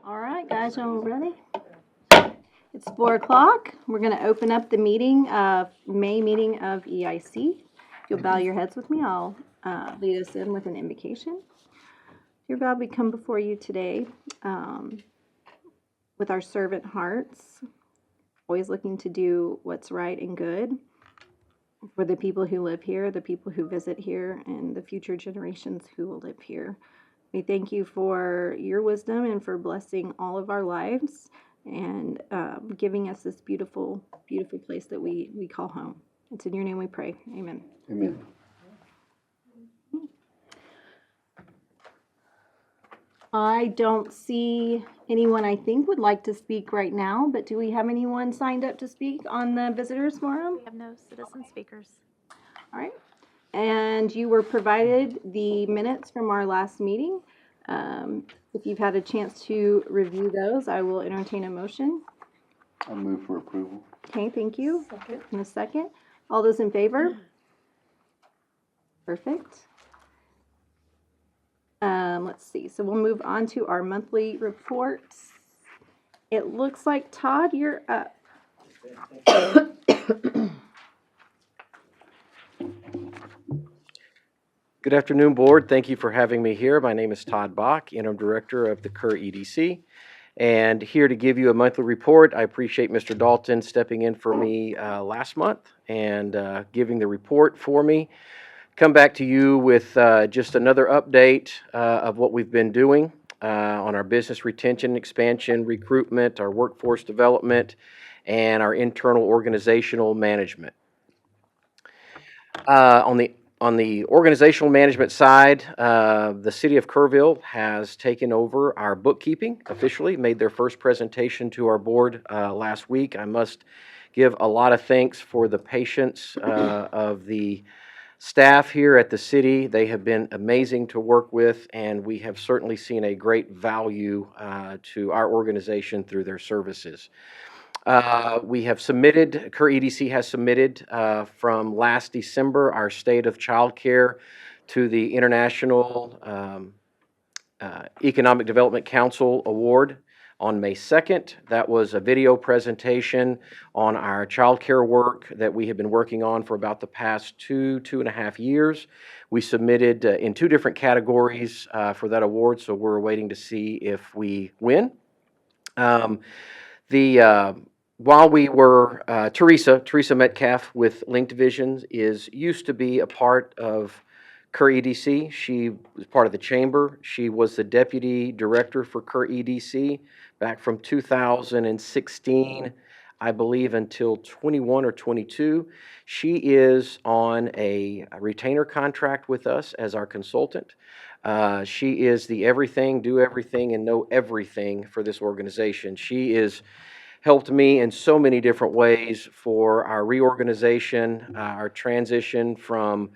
All right, guys, are we ready? It's 4 o'clock. We're going to open up the meeting, May meeting of EIC. If you'll bow your heads with me, I'll lead us in with an invocation. Dear God, we come before you today with our servant hearts, always looking to do what's right and good for the people who live here, the people who visit here, and the future generations who will live here. We thank you for your wisdom and for blessing all of our lives and giving us this beautiful, beautiful place that we call home. It's in your name we pray. Amen. Amen. I don't see anyone I think would like to speak right now, but do we have anyone signed up to speak on the visitors forum? We have no citizen speakers. All right. And you were provided the minutes from our last meeting. If you've had a chance to review those, I will entertain a motion. I'll move for approval. Okay, thank you. In a second. All those in favor? Perfect. Let's see. So we'll move on to our monthly reports. It looks like, Todd, you're up. Good afternoon, Board. Thank you for having me here. My name is Todd Bach, Interim Director of the Kerr EDC, and here to give you a monthly report. I appreciate Mr. Dalton stepping in for me last month and giving the report for me. Come back to you with just another update of what we've been doing on our business retention, expansion, recruitment, our workforce development, and our internal organizational management. On the organizational management side, the City of Kerrville has taken over our bookkeeping officially, made their first presentation to our board last week. I must give a lot of thanks for the patience of the staff here at the city. They have been amazing to work with, and we have certainly seen a great value to our organization through their services. We have submitted, Kerr EDC has submitted from last December our State of Child Care to the International Economic Development Council Award on May 2nd. That was a video presentation on our child care work that we have been working on for about the past two and a half years. We submitted in 2 different categories for that award, so we're waiting to see if we win. While we were, Teresa Metcalf with Linked Visions used to be a part of Kerr EDC. She was part of the chamber. She was the deputy director for Kerr EDC back from 2016, I believe, until 21 or 22. She is on a retainer contract with us as our consultant. She is the everything, do everything, and know everything for this organization. She is helped me in so many different ways for our reorganization, our transition from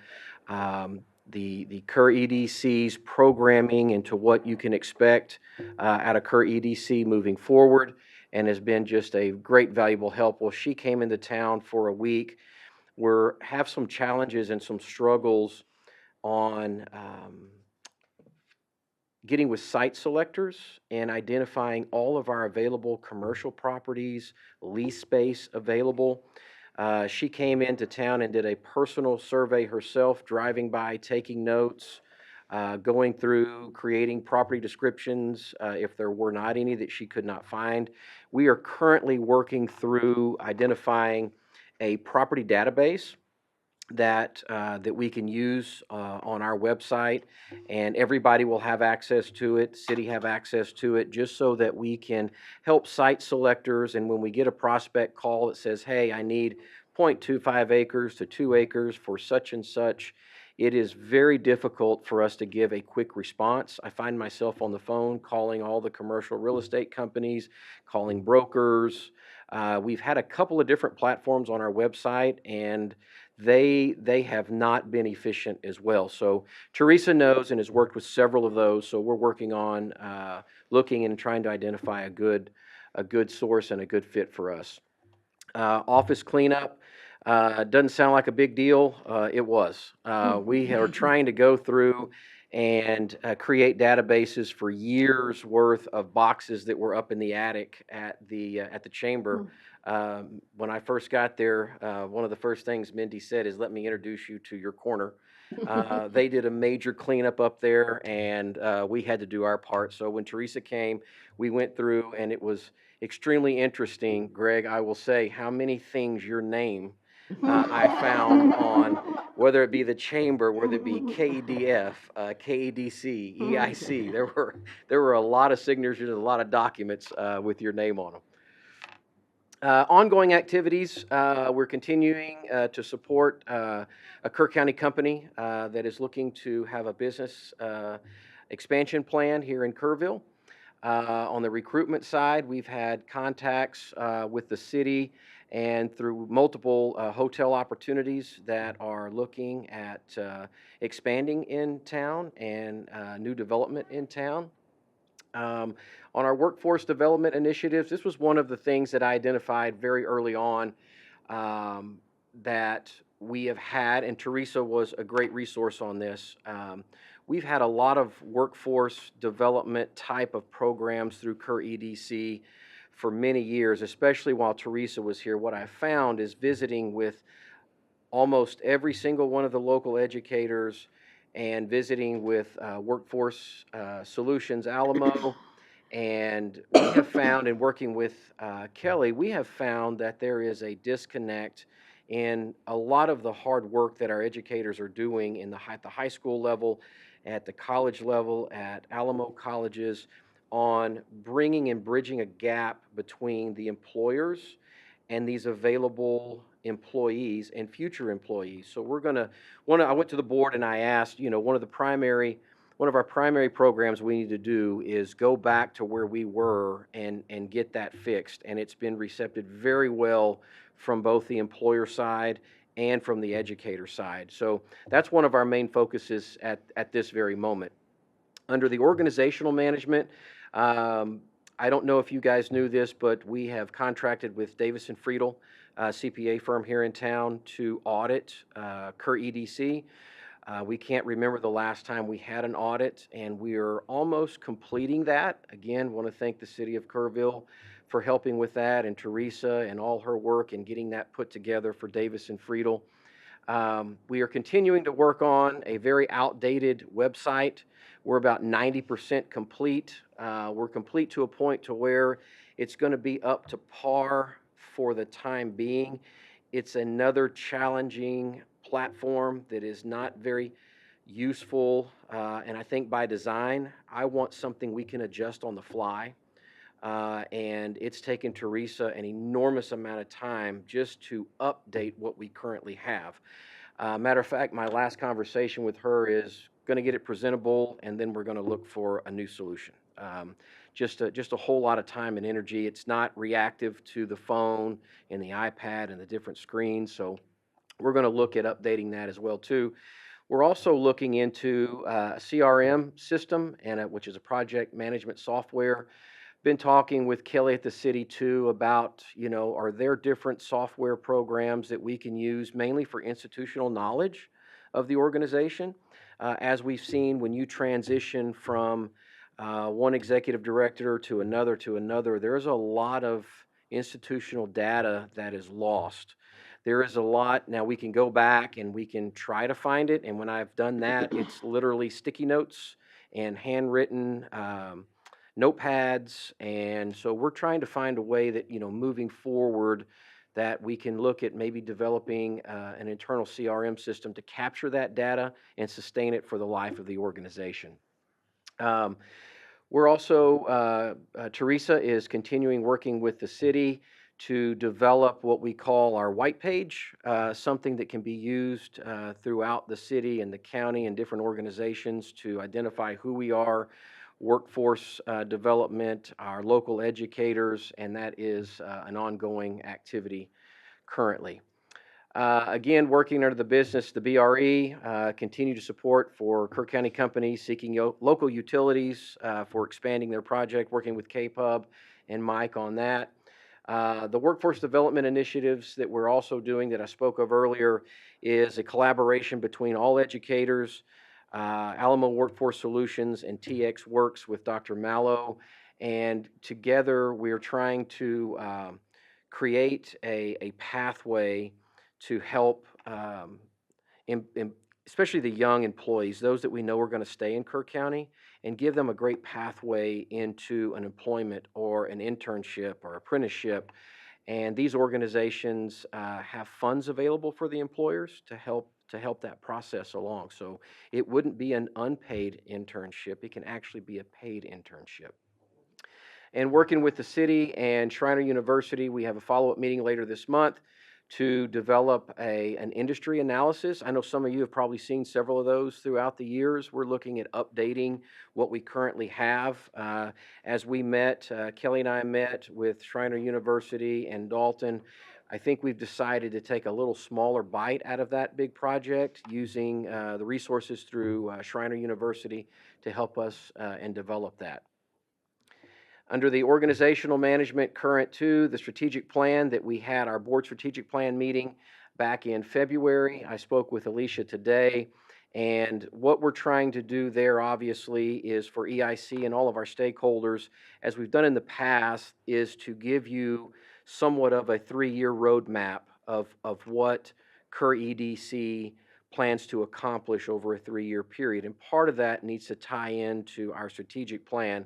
the Kerr EDC's programming into what you can expect out of Kerr EDC moving forward, and has been just a great, valuable help. Well, she came into town for a week. We have some challenges and some struggles on getting with site selectors and identifying all of our available commercial properties, lease space available. She came into town and did a personal survey herself, driving by, taking notes, going through, creating property descriptions if there were not any that she could not find. We are currently working through identifying a property database that we can use on our website, and everybody will have access to it, city have access to it, just so that we can help site selectors. And when we get a prospect call that says, hey, I need 0.25 acres to 2 acres for such and such, it is very difficult for us to give a quick response. I find myself on the phone calling all the commercial real estate companies, calling brokers. We've had a couple of different platforms on our website, and they have not been efficient as well. So Teresa knows and has worked with several of those, so we're working on looking and trying to identify a good source and a good fit for us. Office cleanup. Doesn't sound like a big deal. It was. We are trying to go through and create databases for years worth of boxes that were up in the attic at the chamber. When I first got there, one of the first things Mindy said is, "Let me introduce you to your corner." They did a major cleanup up there, and we had to do our part. So when Teresa came, we went through, and it was extremely interesting, Greg. I will say how many things your name I found on, whether it be the chamber, whether it be KEDF, KEDC, EIC. There were a lot of signatures, a lot of documents with your name on them. Ongoing activities, we're continuing to support a Kerr County company that is looking to have a business expansion plan here in Kerrville. On the recruitment side, we've had contacts with the city and through multiple hotel opportunities that are looking at expanding in town and new development in town. On our workforce development initiatives, this was one of the things that I identified very early on that we have had, and Teresa was a great resource on this. We've had a lot of workforce development type of programs through Kerr EDC for many years, especially while Teresa was here. What I found is visiting with almost every single one of the local educators and visiting with Workforce Solutions Alamo. And we have found, in working with Kelly, we have found that there is a disconnect in a lot of the hard work that our educators are doing in at the high school level, at the college level, at Alamo colleges, on bringing and bridging a gap between the employers and these available employees and future employees. So we're gonna, I went to the board and I asked, one of our primary programs we need to do is go back to where we were and get that fixed. And it's been received very well from both the employer side and from the educator side. So that's one of our main focuses at this very moment. Under the organizational management, I don't know if you guys knew this, but we have contracted with Davis & Friedel, CPA firm here in town, to audit Kerr EDC. We can't remember the last time we had an audit, and we are almost completing that. Again, want to thank the city of Kerrville for helping with that, and Teresa and all her work in getting that put together for Davis & Friedel. We are continuing to work on a very outdated website. We're about 90% complete. We're complete to a point to where it's going to be up to par for the time being. It's another challenging platform that is not very useful, and I think by design, I want something we can adjust on the fly. And it's taken Teresa an enormous amount of time just to update what we currently have. Matter of fact, my last conversation with her is going to get it presentable, and then we're going to look for a new solution. Just a whole lot of time and energy. It's not reactive to the phone and the iPad and the different screens, so we're going to look at updating that as well too. We're also looking into a CRM system, which is a project management software. Been talking with Kelly at the city too about, are there different software programs that we can use mainly for institutional knowledge of the organization? As we've seen, when you transition from one executive director to another, there's a lot of institutional data that is lost. There is a lot. Now we can go back and we can try to find it, and when I've done that, it's literally sticky notes and handwritten notepads, and so we're trying to find a way that, moving forward, that we can look at maybe developing an internal CRM system to capture that data and sustain it for the life of the organization. We're also, Teresa is continuing working with the city to develop what we call our white page, something that can be used throughout the city and the county and different organizations to identify who we are, workforce development, our local educators, and that is an ongoing activity currently. Again, working under the business, the BRE, continue to support for Kerr County companies seeking local utilities for expanding their project, working with KPUB and Mike on that. The workforce development initiatives that we're also doing that I spoke of earlier is a collaboration between all educators, Alamo Workforce Solutions and TX Works with Dr. Mallow. And together we're trying to create a pathway to help especially the young employees, those that we know are going to stay in Kirk County, and give them a great pathway into an employment or an internship or apprenticeship. And these organizations have funds available for the employers to help that process along. So it wouldn't be an unpaid internship. It can actually be a paid internship. And working with the city and Schreiner University, we have a follow-up meeting later this month to develop an industry analysis. I know some of you have probably seen several of those throughout the years. We're looking at updating what we currently have. As we met, Kelly and I met with Schreiner University and Dalton. I think we've decided to take a little smaller bite out of that big project using the resources through Schreiner University to help us and develop that. Under the organizational management current to the strategic plan that we had our board strategic plan meeting back in February. I spoke with Alicia today, and what we're trying to do there obviously is for EIC and all of our stakeholders, as we've done in the past, is to give you somewhat of a 3-year roadmap of what Kerr EDC plans to accomplish over a 3-year period. And part of that needs to tie into our strategic plan,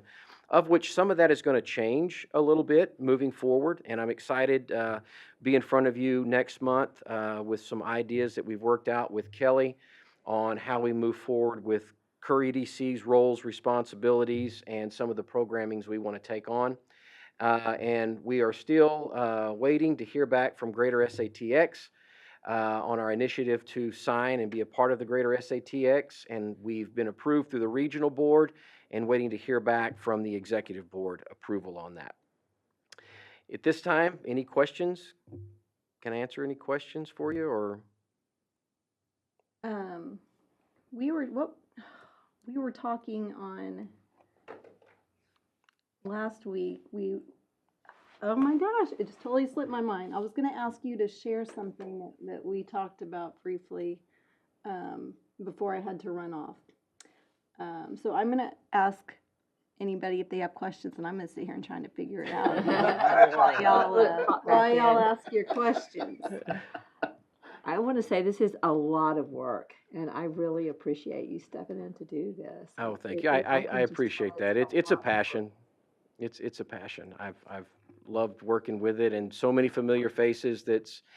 of which some of that is going to change a little bit moving forward. And I'm excited to be in front of you next month with some ideas that we've worked out with Kelly on how we move forward with Kerr EDC's roles, responsibilities, and some of the programmings we want to take on. And we are still waiting to hear back from Greater SATX on our initiative to sign and be a part of the Greater SATX. And we've been approved through the regional board and waiting to hear back from the executive board approval on that. At this time, any questions? Can I answer any questions for you, or? We were talking on last week. Oh my gosh, it just totally slipped my mind. I was going to ask you to share something that we talked about briefly before I had to run off. So I'm going to ask anybody if they have questions, and I'm going to sit here and trying to figure it out while y'all ask your questions. I want to say this is a lot of work, and I really appreciate you stepping in to do this. Oh, thank you. I appreciate that. It's a passion. It's a passion. I've loved working with it, and so many familiar faces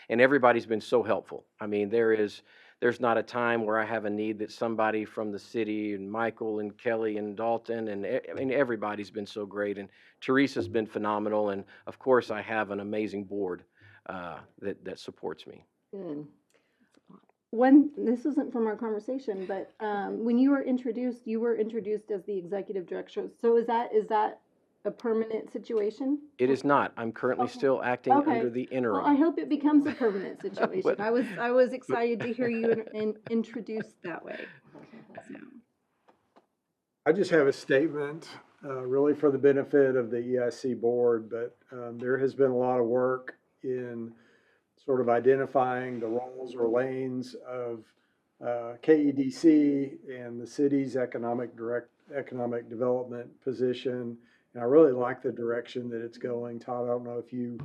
and everybody's been so helpful. I mean, there's not a time where I have a need that somebody from the city, and Michael and Kelly and Dalton, and I mean, everybody's been so great, and Teresa's been phenomenal, and of course I have an amazing board that supports me. Good. This isn't from our conversation, but when you were introduced as the executive director. So is that a permanent situation? It is not. I'm currently still acting under the interim. Well, I hope it becomes a permanent situation. I was excited to hear you introduced that way. So. I just have a statement, really for the benefit of the EIC board, but there has been a lot of work in sort of identifying the roles or lanes of KEDC and the city's economic development position. And I really like the direction that it's going. Todd, I don't know if you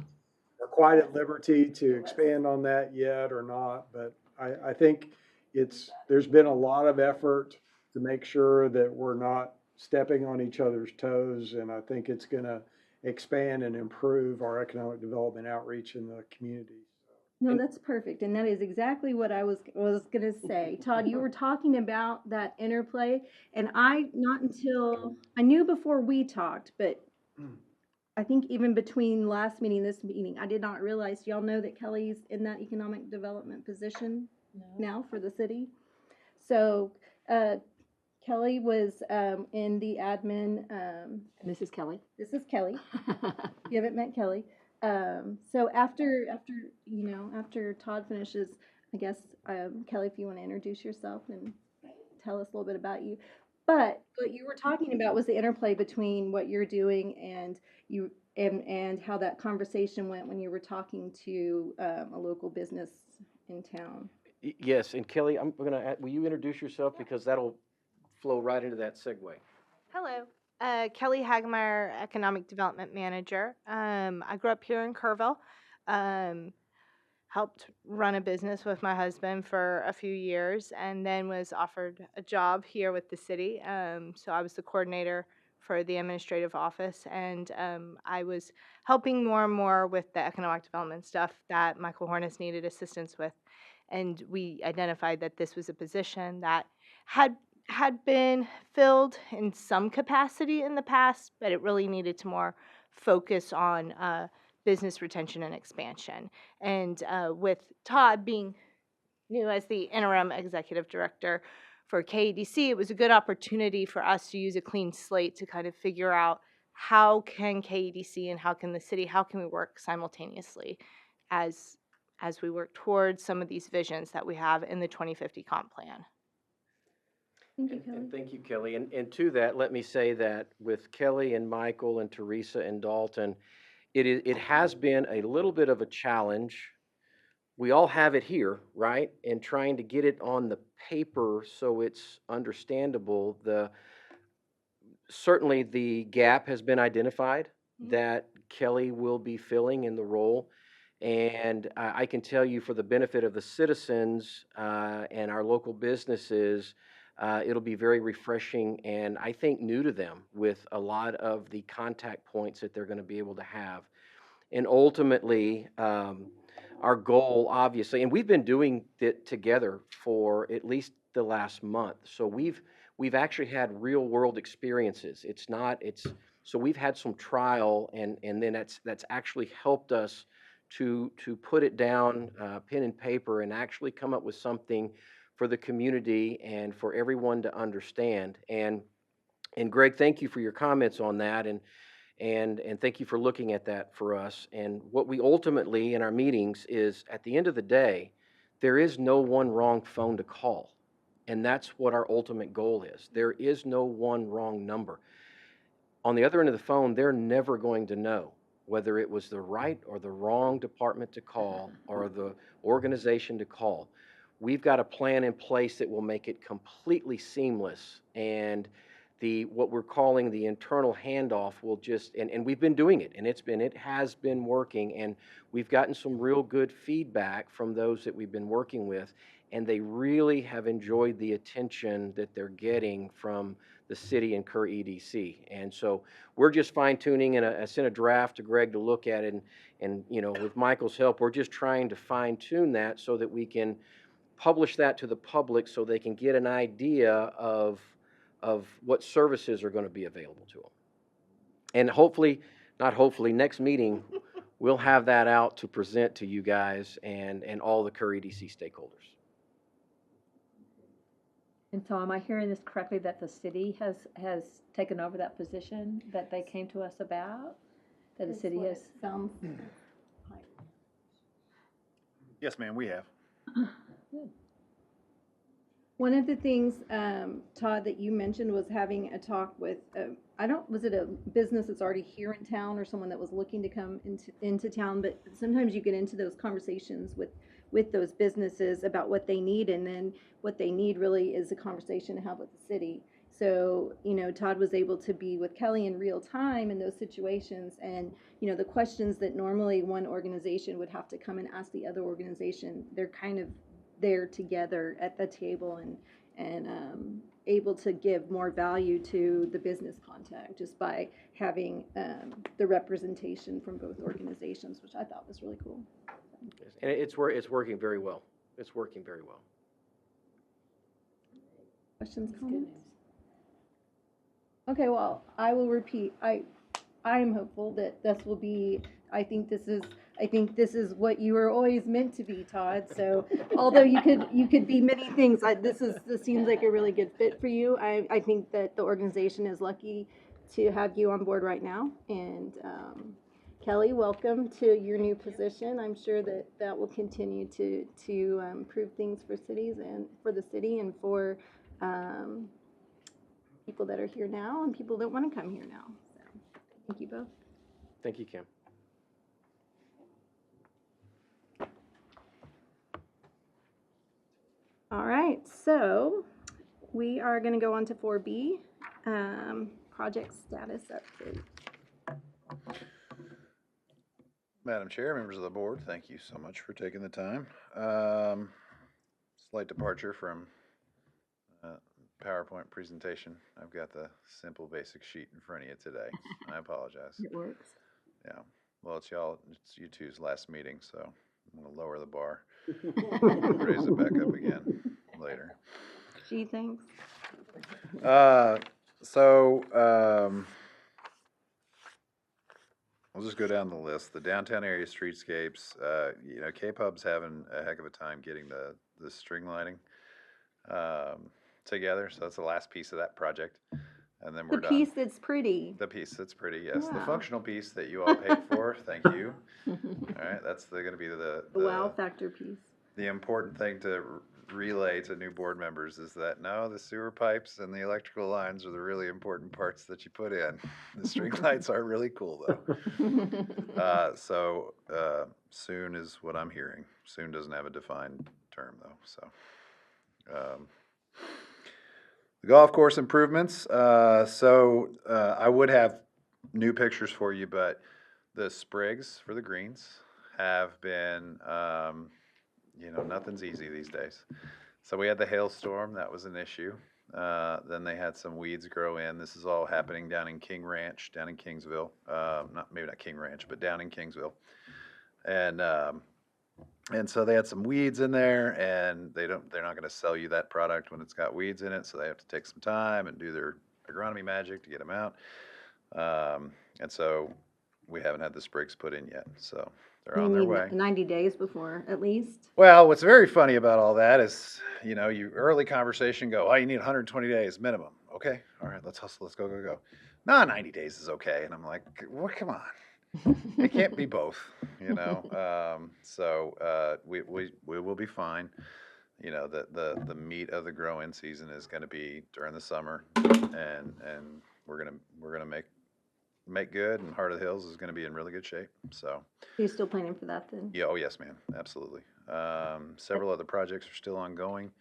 are quite at liberty to expand on that yet or not, but I think there's been a lot of effort to make sure that we're not stepping on each other's toes, and I think it's going to expand and improve our economic development outreach in the community. No, that's perfect, and that is exactly what I was going to say. Todd, you were talking about that interplay, and I knew before we talked, but I think even between last meeting and this meeting, I did not realize. Y'all know that Kelly's in that economic development position now for the city. So Kelly was in the admin. This is Kelly. This is Kelly. You haven't met Kelly. So after Todd finishes, I guess, Kelly, if you want to introduce yourself and tell us a little bit about you. But what you were talking about was the interplay between what you're doing and how that conversation went when you were talking to a local business in town. Yes, and Kelly, I'm gonna, will you introduce yourself, because that'll flow right into that segue. Hello. Kelly Hagemeyer, Economic Development Manager. I grew up here in Kerrville. Um, Helped run a business with my husband for a few years and then was offered a job here with the city. So I was the coordinator for the administrative office, and I was helping more and more with the economic development stuff that Michael Hornis needed assistance with. And we identified that this was a position that had had been filled in some capacity in the past, but it really needed to more focus on business retention and expansion. And with Todd being new as the interim executive director for KEDC, it was a good opportunity for us to use a clean slate to kind of figure out how can KEDC and how can the city, how can we work simultaneously as we work towards some of these visions that we have in the 2050 comp plan. Thank you, And Kelly. thank you, Kelly. And to that, let me say that with Kelly and Michael and Teresa and Dalton, it has been a little bit of a challenge. We all have it here, right? And trying to get it on the paper so it's understandable. Certainly the gap has been identified that Kelly will be filling in the role. And I can tell you, for the benefit of the citizens and our local businesses, it'll be very refreshing and I think new to them, with a lot of the contact points that they're going to be able to have. And ultimately, our goal, obviously, and we've been doing it together for at least the last month. So we've actually had real world experiences. So we've had some trial, and then that's actually helped us to put it down, pen and paper, and actually come up with something for the community and for everyone to understand. And Greg, thank you for your comments on that, and thank you for looking at that for us. And what we ultimately in our meetings is, at the end of the day, there is no one wrong phone to call. And that's what our ultimate goal is. There is no one wrong number. On the other end of the phone, they're never going to know whether it was the right or the wrong department to call or the organization to call. We've got a plan in place that will make it completely seamless, and what we're calling the internal handoff will just, and we've been doing it, and it has been working, and we've gotten some real good feedback from those that we've been working with, and they really have enjoyed the attention that they're getting from the city and Kerr EDC. And so we're just fine tuning, and I sent a draft to Greg to look at it, and with Michael's help, we're just trying to fine tune that so that we can publish that to the public so they can get an idea of what services are going to be available to them. And hopefully, not hopefully, next meeting, we'll have that out to present to you guys and all the Kerr EDC stakeholders. And so am I hearing this correctly, that the city has taken over that position that they came to us about? That the city has? Sounds Yes, ma'am, we have. One of the things, Todd, that you mentioned was having a talk with, was it a business that's already here in town or someone that was looking to come into town? But sometimes you get into those conversations with those businesses about what they need, and then what they need really is a conversation to have with the city. So, Todd was able to be with Kelly in real time in those situations, and, the questions that normally one organization would have to come and ask the other organization, they're kind of there together at the table and able to give more value to the business contact just by having the representation from both organizations, which I thought was really cool. And it's working very well. It's working very well. Questions, comments? Okay, well, I will repeat. I am hopeful that this will be. I think this is what you were always meant to be, Todd. So although you could be many things, this seems like a really good fit for you. I think that the organization is lucky to have you on board right now. And Kelly, welcome to your new position. I'm sure that will continue to improve things for cities and for the city and for people that are here now and people that want to come here now. So thank you both. Thank you, Kim. All right, so we are gonna go on to 4B, project status update. Madam Chair, members of the board, thank you so much for taking the time. Slight departure from PowerPoint presentation. I've got the simple basic sheet in front of you today. I apologize. It works. Yeah, well, it's you two's last meeting, so I'm gonna lower the bar, raise it back up again later. She thinks. I'll just go down the list. The downtown area streetscapes, K-Pub's having a heck of a time getting the string lighting together, so that's the last piece of that project, and then we're The done. piece that's pretty. The piece that's pretty, yes. The Yeah. functional piece that you all paid for, thank you. All right, that's gonna be The wow factor piece. the important thing to relay to new board members is that no, the sewer pipes and the electrical lines are the really important parts that you put in. The string lights are really cool though. Soon is what I'm hearing. Soon doesn't have a defined term though, so. The golf course improvements, I would have new pictures for you, but the sprigs for the greens have been, nothing's easy these days. So we had the hailstorm, that was an issue. Then they had some weeds grow in. This is all happening down in King Ranch, down in Kingsville. Maybe not King Ranch, but down in Kingsville. And so they had some weeds in there, and they're not going to sell you that product when it's got weeds in it. So they have to take some time and do their agronomy magic to get them out. And so we haven't had the sprigs put in yet. So they're on their way. 90 days before, at least. Well, what's very funny about all that is, you early conversation go, oh, you need 120 days minimum. Okay, all right, let's hustle, let's go. No, 90 days is okay. And I'm like, well, come on. It can't be both, So we will be fine. The meat of the growing season is going to be during the summer, and we're gonna make good. And Heart of the Hills is going to be in really good shape. So. Are you still planning for that then? Yeah. Oh yes, ma'am. Absolutely. Several other projects are still ongoing.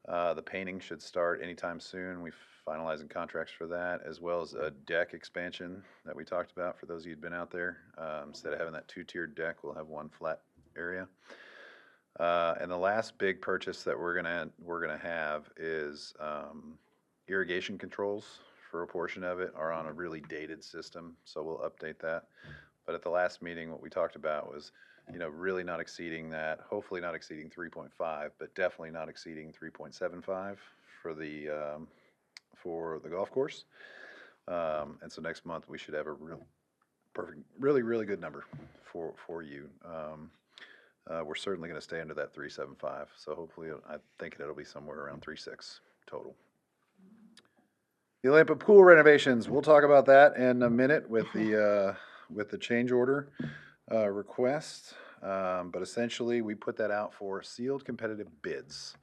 The painting should start anytime soon. We're finalizing contracts for that, as well as a deck expansion that we talked about for those of you who've been out there. Instead of having that two-tiered deck, we'll have one flat area. And the last big purchase that we're gonna have is irrigation controls for a portion of it are on a really dated system, so we'll update that. But at the last meeting, what we talked about was really not exceeding that, hopefully not exceeding 3.5, but definitely not exceeding 3.75 for the golf course. And so next month we should have a real perfect, really, really good number for you. We're certainly going to stay under that 3.75. So hopefully, I think it'll be somewhere around 3.6 total. The Olympic pool renovations, we'll talk about that in a minute with the change order request. But essentially, we put that out for sealed competitive bids.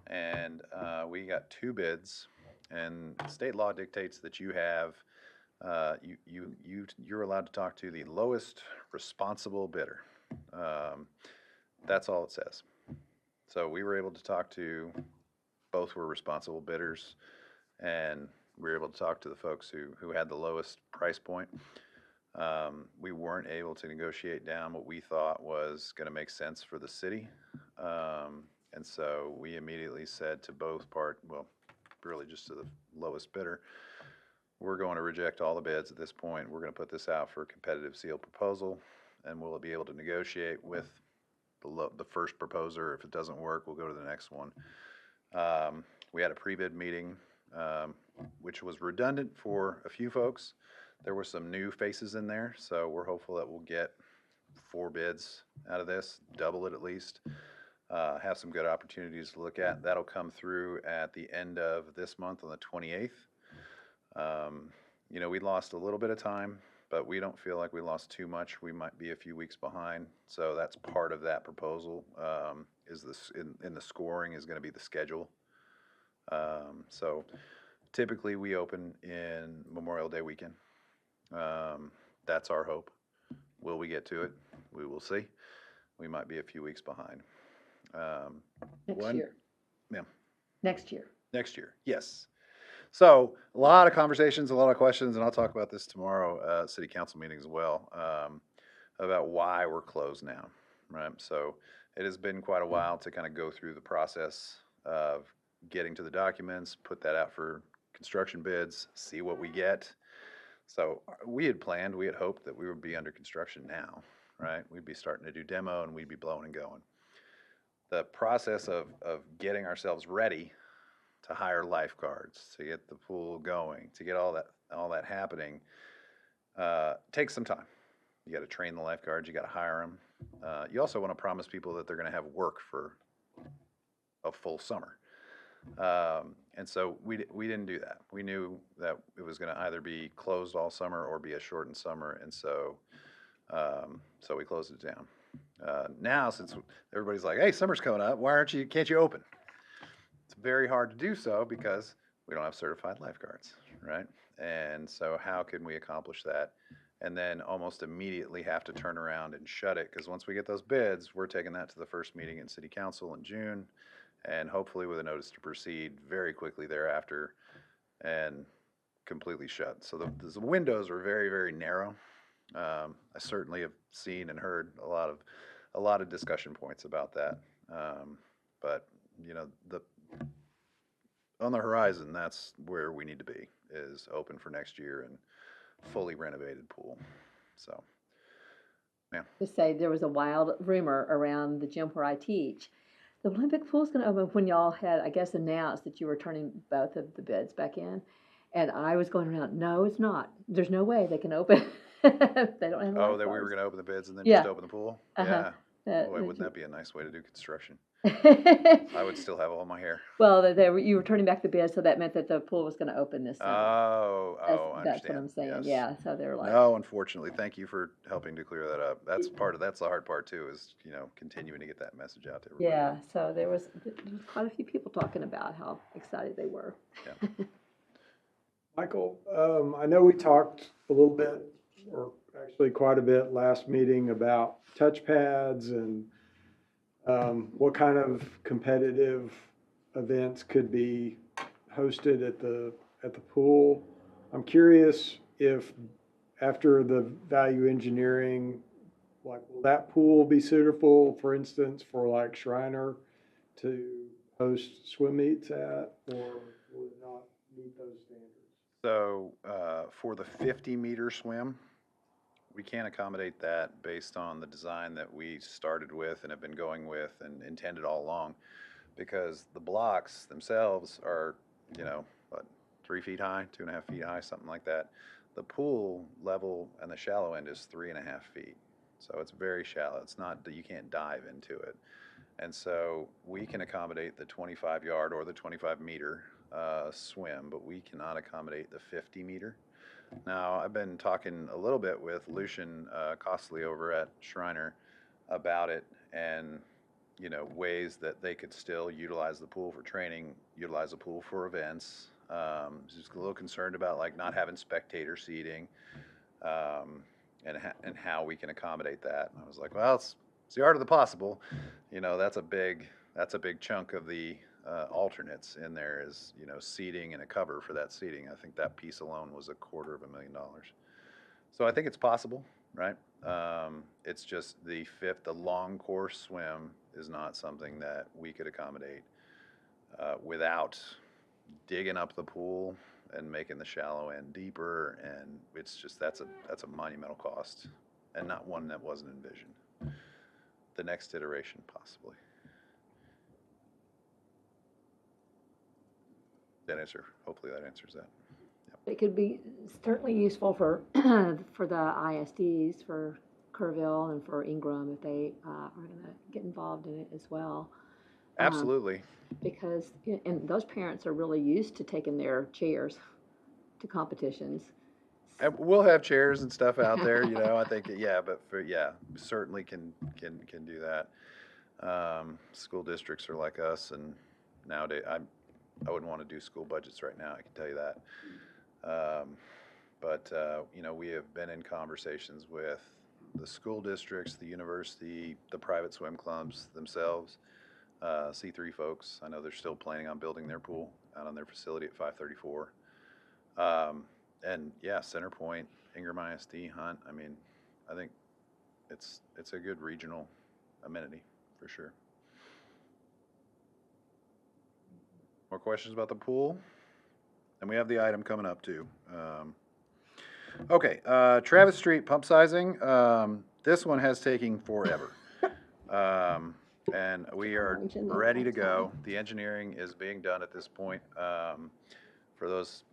And we got 2 bids, and state law dictates that you have, you're allowed to talk to the lowest responsible bidder. That's all it says. So we were able to talk to, both were responsible bidders, and we were able to talk to the folks who had the lowest price point. We weren't able to negotiate down what we thought was going to make sense for the city. And so we immediately said to really just to the lowest bidder, we're going to reject all the bids at this point. We're going to put this out for a competitive sealed proposal, and we'll be able to negotiate with the first proposer. If it doesn't work, we'll go to the next one. We had a pre-bid meeting, which was redundant for a few folks. There were some new faces in there, so we're hopeful that we'll get 4 bids out of this, double it at least. Have some good opportunities to look at. That'll come through at the end of this month on the 28th. We lost a little bit of time, but we don't feel like we lost too much. We might be a few weeks behind. So that's part of that proposal, is this in the scoring is going to be the schedule. So typically we open in Memorial Day weekend. That's our hope. Will we get to it? We will see. We might be a few weeks behind. Next year. Ma'am. Next year. Next year, yes. So a lot of conversations, a lot of questions, and I'll talk about this tomorrow, city council meeting as well, about why we're closed now, right? So it has been quite a while to kind of go through the process of getting to the documents, put that out for construction bids, see what we get. So we had planned, we had hoped that we would be under construction now, right? We'd be starting to do demo and we'd be blowing and going. The process of getting ourselves ready to hire lifeguards, to get the pool going, to get all that happening, takes some time. You got to train the lifeguards. You got to hire them. You also want to promise people that they're going to have work for a full summer. And so we didn't do that. We knew that it was going to either be closed all summer or be a shortened summer, and so we closed it down. Now, since everybody's like, "Hey, summer's coming up. Can't you open?" It's very hard to do so because we don't have certified lifeguards, right? And so how can we accomplish that? And then almost immediately have to turn around and shut it, because once we get those bids, we're taking that to the first meeting in city council in June, and hopefully with a notice to proceed very quickly thereafter and completely shut. So the windows are very, very narrow. I certainly have seen and heard a lot of discussion points about that. But you know, on the horizon, that's where we need to be, is open for next year and fully renovated pool. So, yeah. To say there was a wild rumor around the gym where I teach. The Olympic pool's going to open when y'all had, I guess, announced that you were turning both of the bids back in. And I was going around, no, it's not. There's no way they can open. They don't have Oh, that we were lifeguards. going to open the bids and then Yeah. just open the pool? Uh-huh. Yeah. Boy, wouldn't that be a nice way to do construction? that? I would still have all my hair. Well, you were turning back the bids, so that meant that the pool was going to open this summer. Oh, That's, I that's what understand. I'm saying. Yes. Yeah. So they were like, No, unfortunately, thank you for helping to clear that up. That's the hard part too, is, continuing to get that message out to everybody. yeah. So there was quite a few people talking about how excited they were. Yeah. Michael, I know we talked a little bit, or actually quite a bit last meeting about touchpads and what kind of competitive events could be hosted at the pool. I'm curious if after the value engineering, like, will that pool be suitable, for instance, for like Shriner to host swim meets at, or will it not meet those standards? So, for the 50-meter swim, we can't accommodate that based on the design that we started with and have been going with and intended all along, because the blocks themselves are, 3 feet high, 2.5 feet high, something like that. The pool level and the shallow end is 3.5 feet. So it's very shallow. It's not that you can't dive into it. And so we can accommodate the 25-yard or the 25-meter swim, but we cannot accommodate the 50-meter. Now, I've been talking a little bit with Lucian Costley over at Shriner about it, and ways that they could still utilize the pool for training, utilize the pool for events. Just a little concerned about like not having spectator seating, and how we can accommodate that. And I was like, well, it's the art of the possible. That's a big chunk of the alternates in there is, seating and a cover for that seating. I think that piece alone was $250,000. So I think it's possible, right? It's just the long course swim is not something that we could accommodate without digging up the pool and making the shallow end deeper, and it's just that's a monumental cost, and not one that wasn't envisioned. The next iteration, possibly. Hopefully that answers that. It could be certainly useful for for the ISDs, for Kerrville and for Ingram, if they are going to get involved in it as well. Absolutely. Because and those parents are really used to taking their chairs to competitions. And we'll have chairs and stuff out there, I think, but certainly can do that. School districts are like us, and nowadays I wouldn't want to do school budgets right now, I can tell you that. But we have been in conversations with the school districts, the university, the private swim clubs themselves, C3 folks. I know they're still planning on building their pool out on their facility at 534. And yeah, Centerpoint, Ingram ISD, Hunt. I mean, I think it's a good regional amenity for sure. More questions about the pool? And we have the item coming up too. Okay, Travis Street pump sizing. This one has taken forever. And we are Imagine that ready to outside. go. The engineering is being done at this point. For those,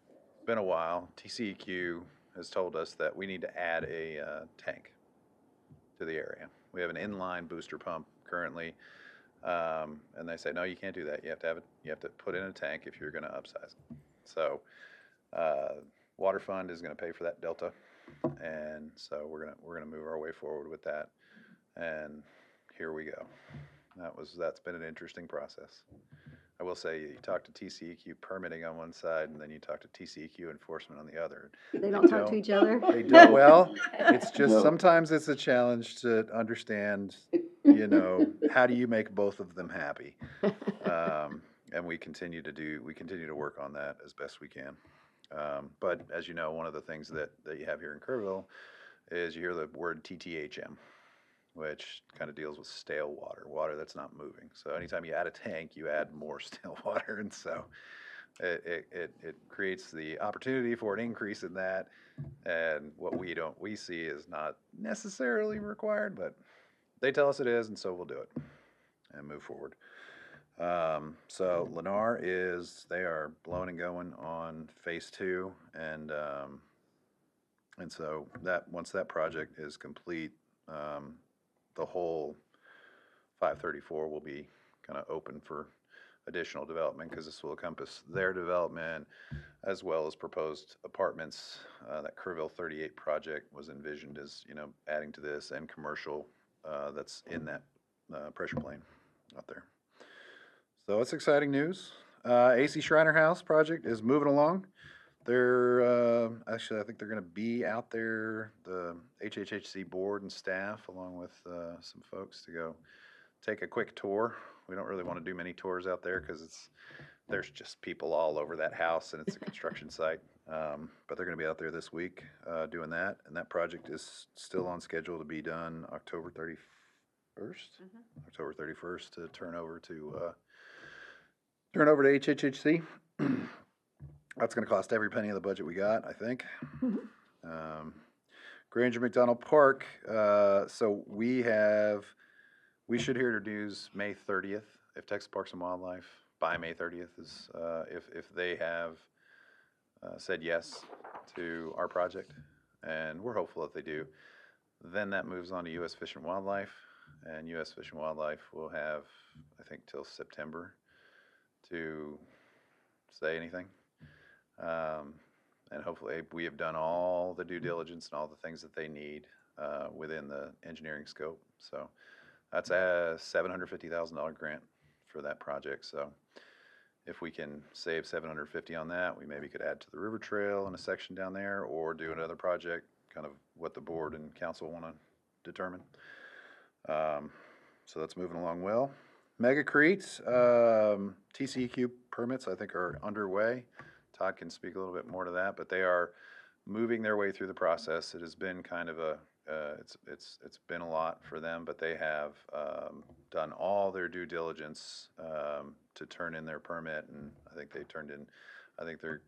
it's been a while. TCEQ has told us that we need to add a tank to the area. We have an inline booster pump currently, and they say, no, you can't do that. You have to have it. You have to put in a tank if you're going to upsize it. So, Water Fund is going to pay for that delta, and so we're gonna move our way forward with that. And here we go. That's been an interesting process. I will say, you talk to TCEQ permitting on one side, and then you talk to TCEQ enforcement on the other. They don't talk to each other? They don't. Well, it's just No. sometimes it's a challenge to understand, you know, how do you make both of them happy? And we continue to work on that as best we can. But as you know, one of the things that you have here in Kerrville is you hear the word TTHM, which kind of deals with stale water that's not moving. So anytime you add a tank, you add more stale water, and so it creates the opportunity for an increase in that. And what we see is not necessarily required, but they tell us it is, and so we'll do it and move forward. So Lennar they are blowing and going on phase 2, and so once that project is complete, the whole 534 will be kind of open for additional development, because this will encompass their development as well as proposed apartments. That Kerrville 38 project was envisioned as, you know, adding to this, and commercial that's in that pressure plane out there. So it's exciting news. AC Shriner House project is moving along. They're actually, I think they're going to be out there, the HHHC board and staff, along with some folks, to go take a quick tour. We don't really want to do many tours out there because there's just people all over that house, and it's a construction site. But they're going to be out there this week doing that, and that project is still on schedule to be done October 31st. October 31st to turn over to HHHC. That's going to cost every penny of the budget we got, I think. Granger McDonald Park. So we should hear news May 30th. If Texas Parks and Wildlife by May 30th is if they have said yes to our project, and we're hopeful that they do. Then that moves on to U.S. Fish and Wildlife, and U.S. Fish and Wildlife will have, I think, till September to say anything. And hopefully we have done all the due diligence and all the things that they need within the engineering scope. So that's a $750,000 grant for that project. So if we can save $750 on that, we maybe could add to the river trail in a section down there, or do another project, kind of what the board and council want to determine. So that's moving along well. Mega Creeks, TCEQ permits, I think, are underway. Todd can speak a little bit more to that, but they are moving their way through the process. It has been kind of it's been a lot for them, but they have done all their due diligence to turn in their permit, and I think they turned in. I think they're,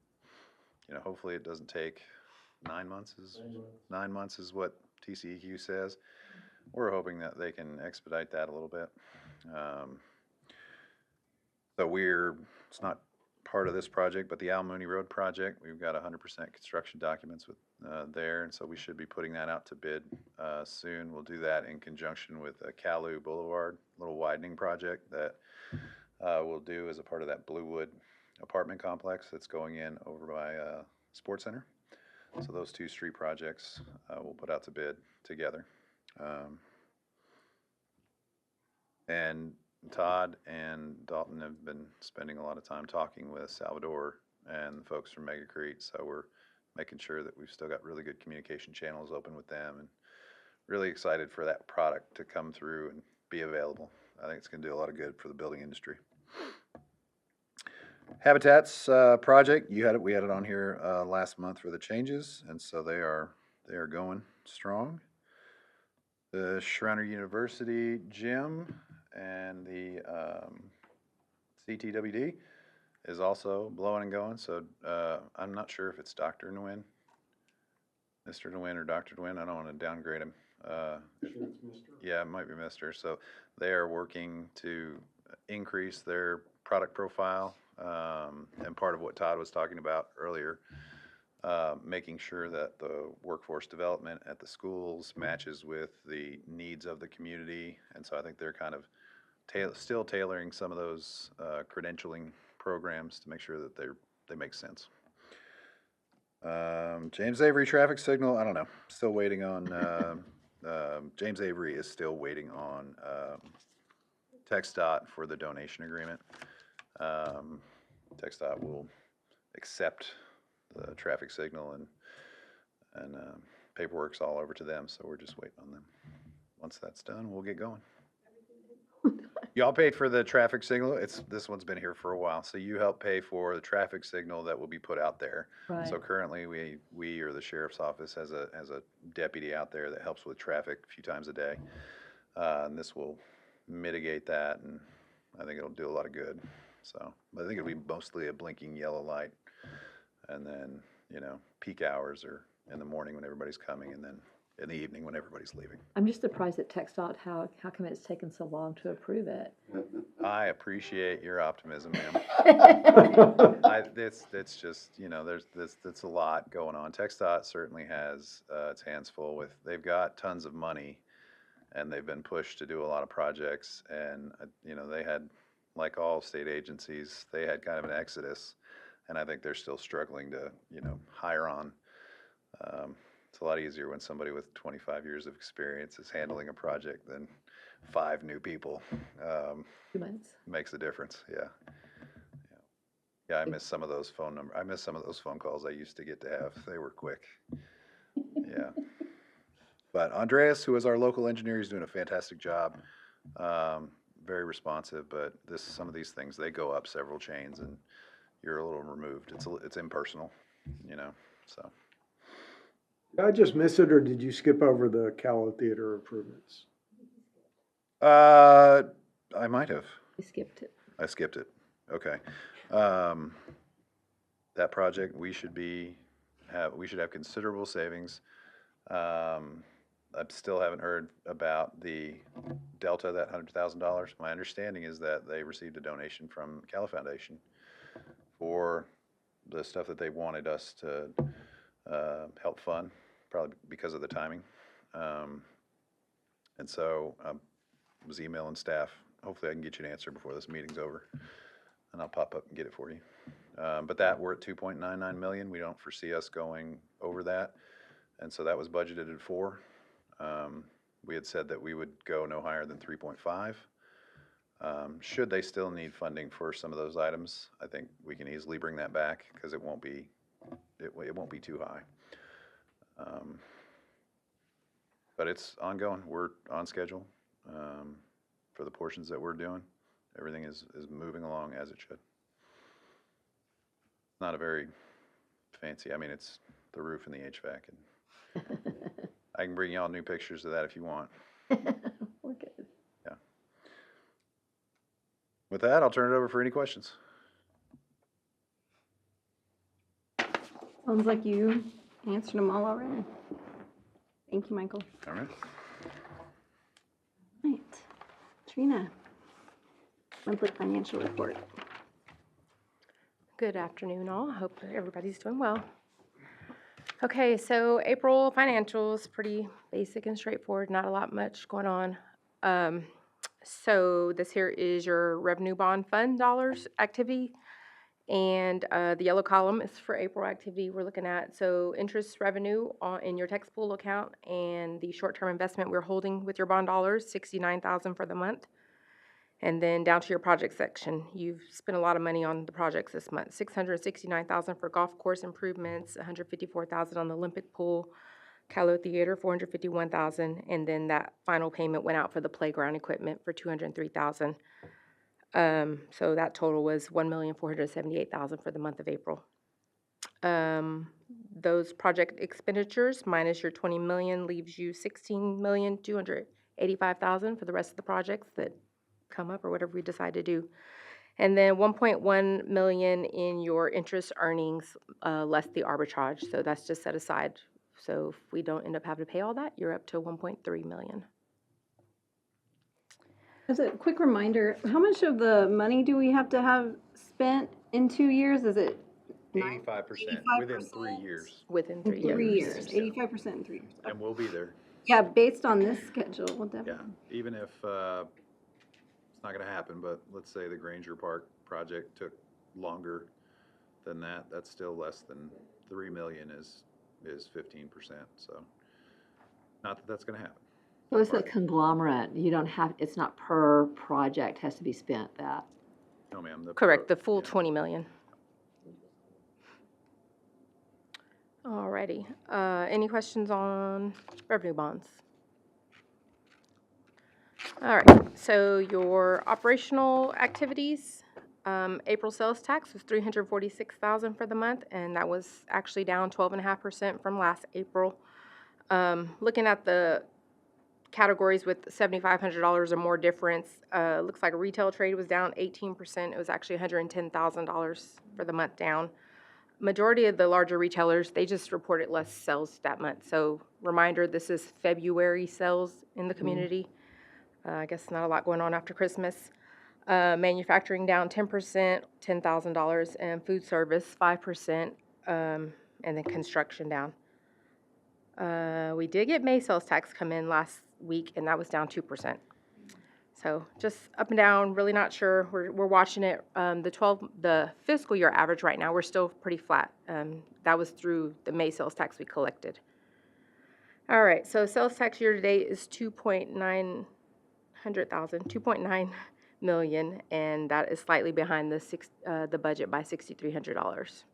hopefully it doesn't take 9 months. 9 months is what TCEQ says. We're hoping that they can expedite that a little bit. So it's not part of this project, but the Al Mooney Road project, we've got 100% construction documents with there, and so we should be putting that out to bid soon. We'll do that in conjunction with Calu Boulevard, little widening project that we'll do as a part of that Bluewood apartment complex that's going in over by Sports Center. So those two street projects we'll put out to bid together. And Todd and Dalton have been spending a lot of time talking with Salvador and the folks from Mega Creek, so we're making sure that we've still got really good communication channels open with them, and really excited for that product to come through and be available I think it's gonna do a lot of good for the building industry. Habitats project, we had it on here last month for the changes, and so they are going strong. The Schreiner University gym and the CTWD is also blowing and going. So I'm not sure if it's Dr. Nguyen, Mr. Nguyen or Dr. Nguyen. I don't want to downgrade him. Yeah, it might be Mr. So they are working to increase their product profile. And part of what Todd was talking about earlier, making sure that the workforce development at the schools matches with the needs of the community. And so I think they're kind of still tailoring some of those credentialing programs to make sure that they make sense. James Avery traffic signal, I don't know. Still waiting on, James Avery is still waiting on TxDOT for the donation agreement. TxDOT will accept the traffic signal and paperwork's all over to them, so we're just waiting on them. Once that's done, we'll get going. Y'all paid for the traffic signal. This one's been here for a while, so you help pay for the traffic signal that will be put out there. Right. So currently, we or the sheriff's office has a deputy out there that helps with traffic a few times a day, and this will mitigate that, and I think it'll do a lot of good. So, but I think it'll be mostly a blinking yellow light, and then peak hours or in the morning when everybody's coming, and then in the evening when everybody's leaving. I'm just surprised at TxDOT, how come it's taken so long to approve it? I appreciate your optimism, ma'am. It's just, that's a lot going on. TxDOT certainly has its hands full with, they've got tons of money and they've been pushed to do a lot of projects. And, they had, like all state agencies, they had kind of an exodus. And I think they're still struggling to, hire on. It's a lot easier when somebody with 25 years of experience is handling a project than 5 new people. 2 months. Makes a difference, yeah. I miss some of those I miss some of those phone calls I used to get to have. They were quick. Yeah. But Andreas, who is our local engineer, is doing a fantastic job. Very responsive, but some of these things, they go up several chains and you're a little removed. It's impersonal, so. Did I just miss it, or did you skip over the Callow Theater improvements? I might have. We skipped it. I skipped it. Okay. That project, we should have considerable savings. I still haven't heard about the delta, that $100,000. My understanding is that they received a donation from Callow Foundation for the stuff that they wanted us to help fund, probably because of the timing. And so I was emailing staff. Hopefully I can get you an answer before this meeting's over, and I'll pop up and get it for you. But that, we're at 2.99 million. We don't foresee us going over that. And so that was budgeted at 4. We had said that we would go no higher than 3.5. Should they still need funding for some of those items, I think we can easily bring that back because it won't be too high. But it's ongoing. We're on schedule for the portions that we're doing. Everything is moving along as it should. Not a very fancy, it's the roof and the HVAC. And I can bring y'all new pictures of that if you want. We're good. Yeah. With that, I'll turn it over for any questions. Sounds like you answered them all already. Thank you, Michael. All right. Right. Trina, monthly financial report. Good afternoon, all. Hope everybody's doing well. Okay, so April financials, pretty basic and straightforward, not a lot much going on. So this here is your revenue bond fund dollars activity, and the yellow column is for April activity we're looking at. So interest revenue in your tax pool account, and the short-term investment we're holding with your bond dollars, $69,000 for the month. And then down to your project section, you've spent a lot of money on the projects this month. $669,000 for golf course improvements, $154,000 on the Olympic pool, Callow Theater, $451,000, and then that final payment went out for the playground equipment for $203,000. So that total was $1,478,000 for the month of April. Those project expenditures minus your 20 million leaves you 16,285,000 for the rest of the projects that come up or whatever we decide to do. And then 1.1 million in your interest earnings, less the arbitrage. So that's just set aside. So if we don't end up having to pay all that, you're up to 1.3 million. As a quick reminder, how much of the money do we have to have spent in 2 years? Is it 85% within 3 years. Within 3 in years. 3 years? 85% in 3 years. And we'll be there. Yeah, based on this schedule, we'll Yeah, definitely. even if, it's not gonna happen, but let's say the Granger Park project took longer than that, that's still less than 3 million is 15%, so. Not that that's gonna happen. So it's a conglomerate. You don't have, it's not per project has to be spent that. No, ma'am. Correct, the full yeah. 20 million. Alrighty, any questions on revenue bonds? All right, so your operational activities, April sales tax was $346,000 for the month, and that was actually down 12.5% from last April. Looking at the categories with $7,500 or more difference, looks like retail trade was down 18%. It was actually $110,000 for the month down. Majority of the larger retailers, they just reported less sales that month. So reminder, this is February sales in the community. I guess not a lot going on after Christmas. Manufacturing down 10%, $10,000, and food service 5%, and then construction down. We did get May sales tax come in last week, and that was down 2%. So just up and down, really not sure. We're watching it. The fiscal year average right now, we're still pretty flat. That was through the May sales tax we collected. All right, so sales tax year to date is 2.9 million, and that is slightly behind the budget by $6,300.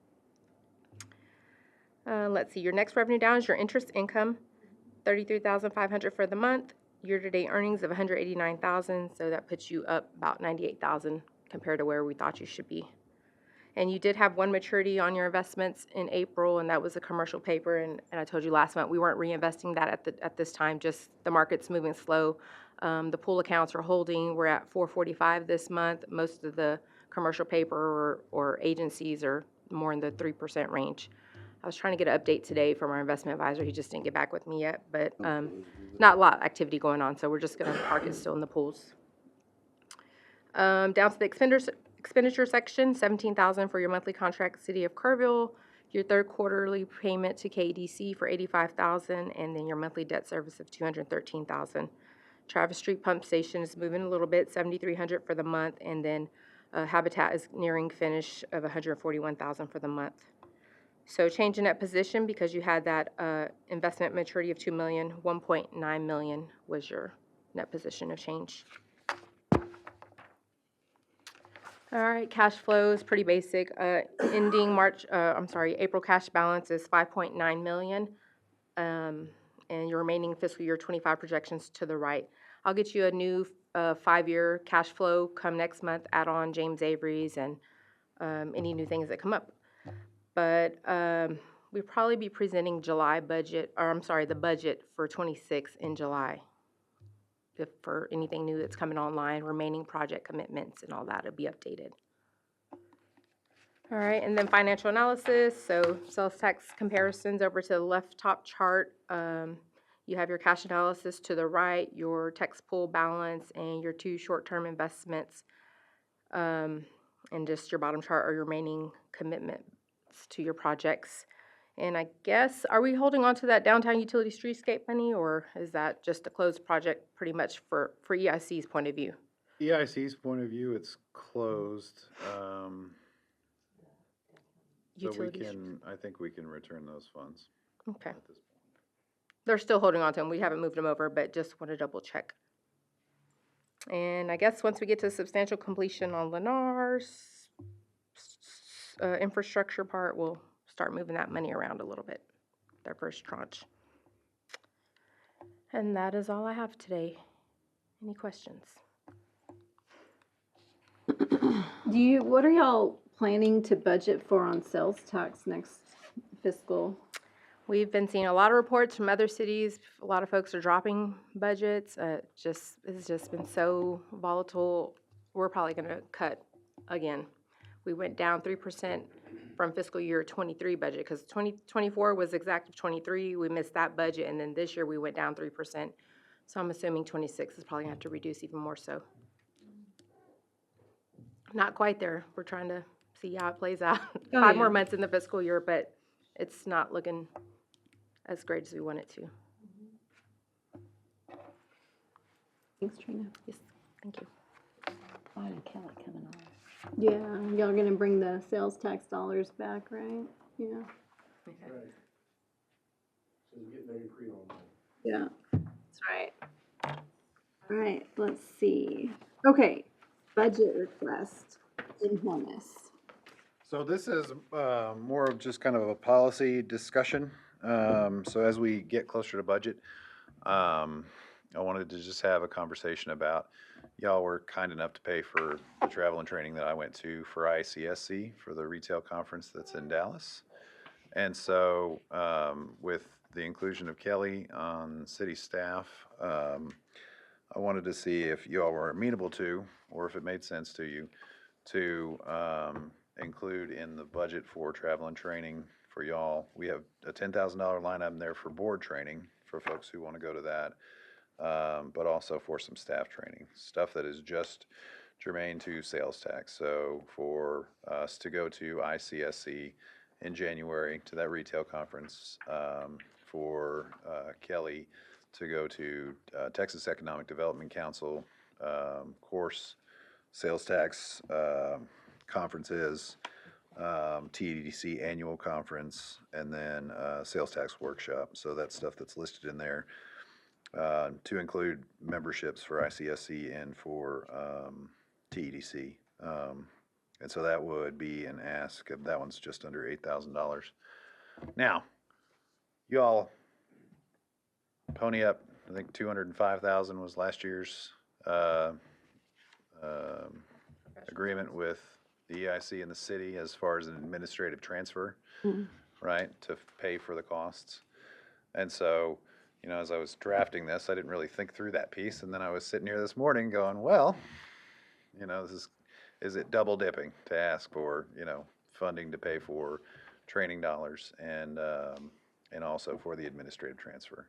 Let's see, your next revenue down is your interest income, $33,500 for the month. Year-to-date earnings of $189,000, so that puts you up about $98,000 compared to where we thought you should be. And you did have one maturity on your investments in April, and that was a commercial paper. And I told you last month we weren't reinvesting that at this time. Just the market's moving slow. The pool accounts are holding. We're at 445 this month. Most of the commercial paper or agencies are more in the 3% range. I was trying to get an update today from our investment advisor. He just didn't get back with me yet, but not a lot of activity going on, so we're just going to park it still in the pools. Down to the expenditure section, $17,000 for your monthly contract, City of Kerrville, your third quarterly payment to KDC for $85,000, and then your monthly debt service of $213,000. Travis Street Pump Station is moving a little bit, $7,300 for the month, and then Habitat is nearing finish of $141,000 for the month. So change in that position because you had that investment maturity of $2 million, $1.9 million was your net position of change. All right, cash flow is pretty basic. Ending April cash balance is $5.9 million, and your remaining fiscal year 25 projections to the right. I'll get you a new 5-year cash flow come next month, add on James Avery's and any new things that come up. But we'll probably be presenting the budget for 26 in July. For anything new that's coming online, remaining project commitments and all that will be updated. All right, and then financial analysis. So sales tax comparisons over to the left top chart. You have your cash analysis to the right, your tax pool balance, and your 2 short-term investments. And just your bottom chart are your remaining commitments to your projects. And I guess, are we holding on to that downtown utility streetscape money, or is that just a closed project pretty much for EIC's point of view? EIC's point of view, it's closed. So I think we can return those funds. Okay. At this point. They're still holding on to them. We haven't moved them over, but just want to double check. And I guess once we get to substantial completion on Lennar's infrastructure part, we'll start moving that money around a little bit, their first tranche. And that is all I have today. Any questions? What are y'all planning to budget for on sales tax next fiscal? We've been seeing a lot of reports from other cities. A lot of folks are dropping budgets. It's just been so volatile. We're probably going to cut again. We went down 3% from fiscal year '23 budget because 2024 was exact of '23. We missed that budget, and then this year we went down 3%. So I'm assuming '26 is probably going to have to reduce even more so. Not quite there. We're trying to see how it plays out. Oh, 5 more yeah. months in the fiscal year, but it's not looking as great as we want it to. Thanks, Trina. Yes, thank you. Mine and Kelly coming on. Yeah, y'all gonna bring the sales tax dollars back, right? Yeah. Yeah, that's right. All right, let's see. Okay, budget request in Hornis. So this is more of just kind of a policy discussion. So as we get closer to budget, I wanted to just have a conversation about, y'all were kind enough to pay for the travel and training that I went to for ICSC, for the retail conference that's in Dallas. And so with the inclusion of Kelly on city staff, I wanted to see if you all were amenable to, or if it made sense to you, to include in the budget for travel and training for y'all. We have a $10,000 line item there for board training for folks who want to go to that, but also for some staff training, stuff that is just germane to sales tax. So for us to go to ICSC in January to that retail conference, for Kelly to go to Texas Economic Development Council course, sales tax conferences, TEDC annual conference, and then sales tax workshop. So that's stuff that's listed in there to include memberships for ICSC and for TEDC. And so that would be an ask. That one's just under $8,000. Now, y'all pony up. I think 205,000 was last year's agreement with the EIC and the city as far as an administrative transfer, right, to pay for the costs. And so, you know, as I was drafting this, I didn't really think through that piece. And then I was sitting here this morning going, well, you know, is it double dipping to ask for, you know, funding to pay for training dollars and also for the administrative transfer.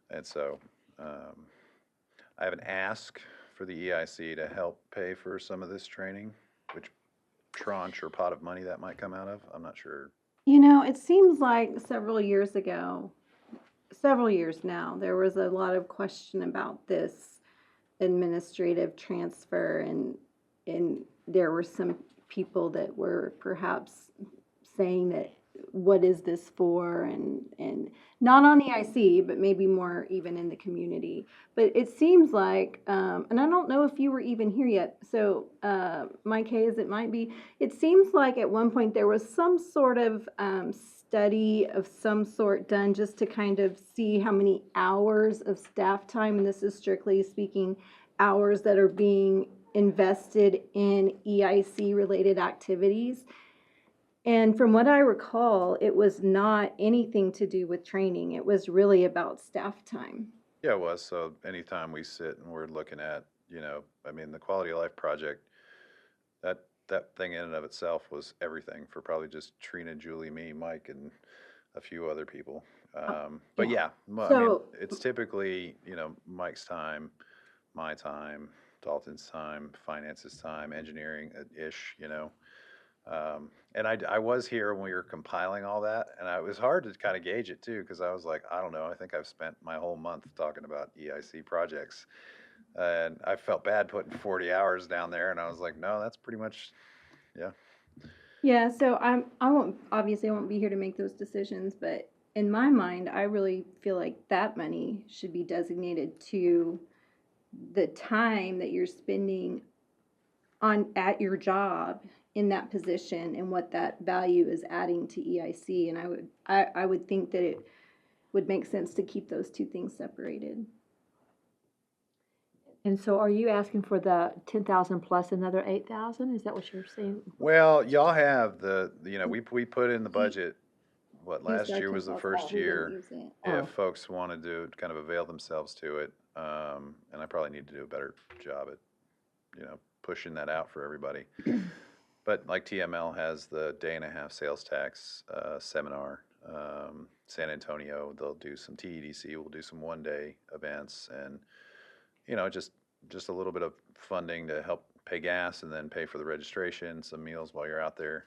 And so I have an ask for the EIC to help pay for some of this training, which tranche or pot of money that might come out of, I'm not sure. You know, it seems like several years now, there was a lot of question about this administrative transfer, and there were some people that were perhaps saying that, what is this for, and not on EIC, but maybe more even in the community. But it seems like, and I don't know if you were even here yet, so Mike Hayes, it might be, it seems like at one point there was some sort of study of some sort done just to kind of see how many hours of staff time, and this is strictly speaking, hours that are being invested in EIC related activities. And from what I recall, it was not anything to do with training. It was really about staff time. Yeah, it was. So anytime we sit and we're looking at, you know, I mean, the Quality of Life Project, that thing in and of itself was everything for probably just Trina, Julie, me, Mike, and a few other people. But yeah, I mean, So- it's typically, you know, Mike's time, my time, Dalton's time, finance's time, engineering-ish, you know. And I was here when we were compiling all that, and it was hard to kind of gauge it too, because I was like, I don't know, I think I've spent my whole month talking about EIC projects. And I felt bad putting 40 hours down there, and I was like, no, that's pretty much, yeah. Yeah, so I won't be here to make those decisions, but in my mind, I really feel like that money should be designated to the time that you're spending at your job in that position and what that value is adding to EIC. And I would think that would make sense to keep those two things separated. And so are you asking for the 10,000 plus another 8,000? Is that what you're saying? Well, y'all have we put in the budget, what, last Used our year was the 10,000. first We didn't year. use it. Oh. If folks wanted to kind of avail themselves to it, and I probably need to do a better job at, pushing that out for everybody. But like TML has the day and a half sales tax seminar. San Antonio, they'll do some TEDC, we'll do some one-day events, and just a little bit of funding to help pay gas and then pay for the registration, some meals while you're out there.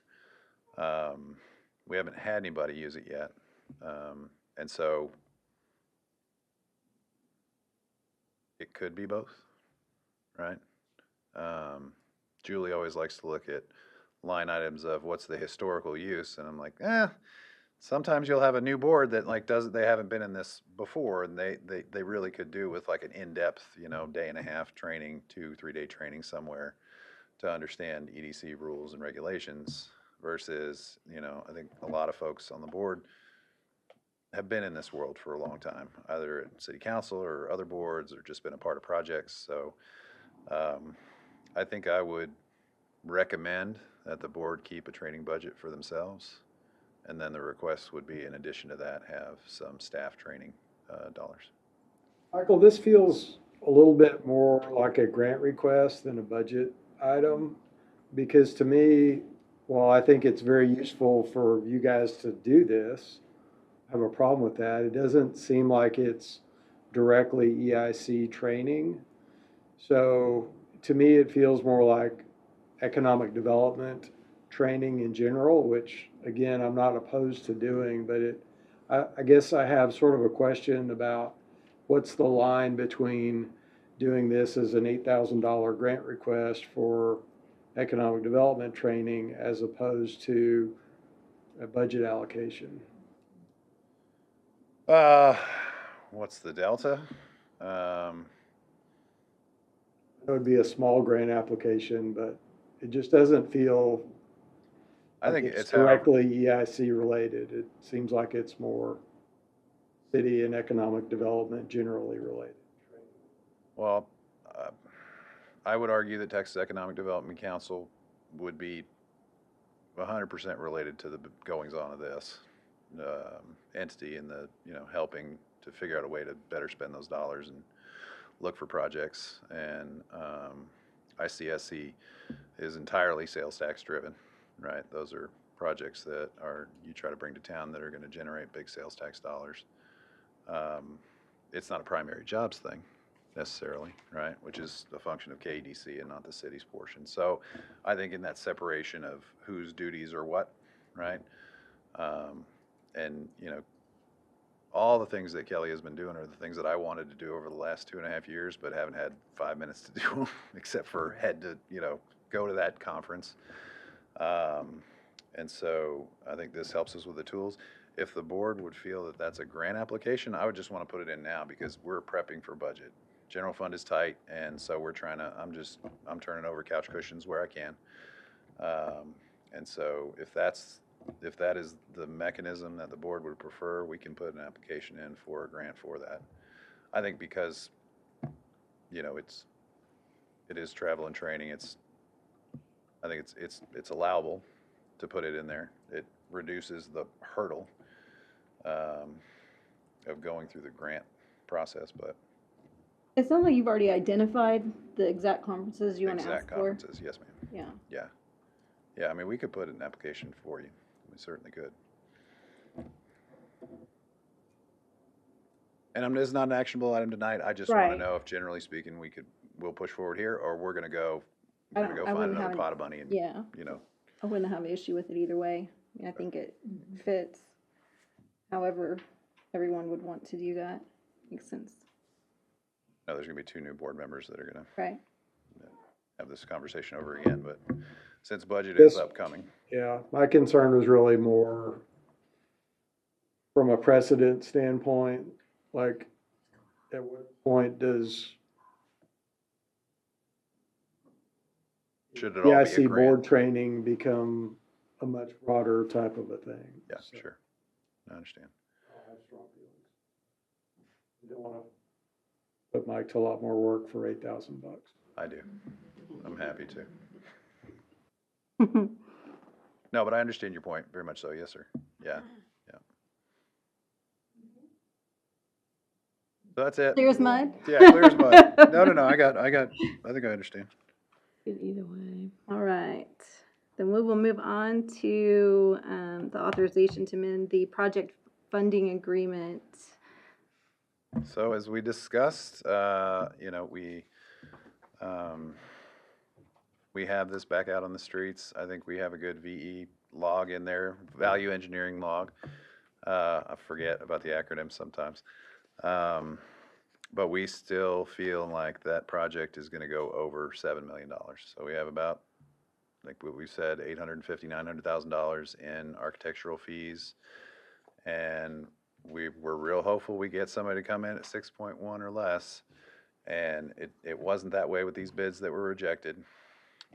We haven't had anybody use it yet, and so it could be both, right? Julie always likes to look at line items of what's the historical use, and I'm like, sometimes you'll have a new board that they haven't been in this before, and they really could do with like an in-depth, day and a half training, 2-3 day training somewhere to understand EDC rules and regulations versus, I think a lot of folks on the board have been in this world for a long time, either at city council or other boards or just been a part of projects. So I think I would recommend that the board keep a training budget for themselves. And then the request would be, in addition to that, have some staff training dollars. Michael, this feels a little bit more like a grant request than a budget item, because to me, while I think it's very useful for you guys to do this, I have a problem with that. It doesn't seem like it's directly EIC training. So to me, it feels more like economic development training in general, which again, I'm not opposed to doing, but I guess I have sort of a question about what's the line between doing this as an $8,000 grant request for economic development training as opposed to a budget allocation. What's the delta? It would be a small grant application, but it just doesn't feel I think like it's directly EIC related. It seems like it's more city and economic development generally related. Well, I would argue that Texas Economic Development Council would be 100% related to the goings-on of this entity and the, helping to figure out a way to better spend those dollars and look for projects. And ICSC is entirely sales tax driven, right? Those are projects that you try to bring to town that are going to generate big sales tax dollars. It's not a primary jobs thing necessarily, right? Which is a function of KEDC and not the city's portion. So I think in that separation of whose duties are what, right? And, all the things that Kelly has been doing are the things that I wanted to do over the last 2.5 years, but haven't had 5 minutes to do, except for had to, go to that conference. And so I think this helps us with the tools. If the board would feel that that's a grant application, I would just want to put it in now because we're prepping for budget. General fund is tight, and so we're trying to, I'm turning over couch cushions where I can. And so if that is the mechanism that the board would prefer, we can put an application in for a grant for that. I think because, it is travel and training, I think it's allowable to put it in there. It reduces the hurdle of going through the grant process, but It sounds like you've already identified the exact conferences you want to ask exact for. conferences, yes, ma'am. Yeah. Yeah, I mean, we could put an application for you. We certainly could. And it's not an actionable item tonight. I just want Right. to know if, generally speaking, we'll push forward here, or we're gonna go I find wouldn't another have pot of money and, Yeah. I wouldn't have an issue with it either way. I mean, I think it fits however everyone would want to do that. Makes sense. no, there's gonna be 2 new board members that are gonna Right. have this conversation over again, but since budget is Yes. upcoming, Yeah, my concern was really more from a precedent standpoint, like at what point does should it all be a EIC grant? board training become a much broader type of a thing? Yeah, So, sure. I understand. I have strong feelings. You don't wanna put Mike to a lot more work for $8,000. I do. I'm happy to. No, but I understand your point, very much so, yes, sir. Yeah, yeah. So that's it. Clear as mud? Yeah, clear as mud. No, I think I understand. Good either way. All right, then we will move on to the authorization to amend the project funding agreement. So as we discussed, we have this back out on the streets. I think we have a good VE log in there, value engineering log. I forget about the acronym sometimes. But we still feel like that project is gonna go over $7 million. So we have about, like what we said, $850,000, $900,000 in architectural fees. And we're real hopeful we get somebody to come in at 6.1 or less. And it wasn't that way with these bids that were rejected.